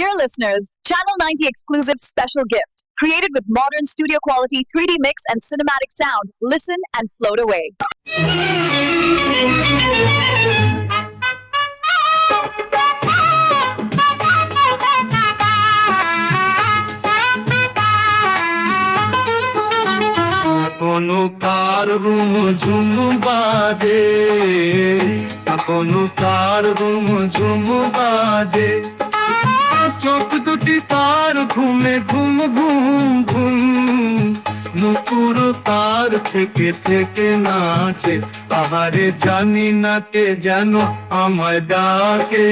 Dear listeners, Channel 90 exclusive special gift. Created with modern studio quality 3D mix and cinematic sound. Listen and float away. কোনো কার room ঝুম বাজে, কোনো কার room ঝুম বাজে, চোখ দুটি তার ঘুমে ঘুম ঘুম ঘুম, নুপুর তার থেকে থেকে নাচে, আহারে জানি না কে যেন আমায় ডাকে।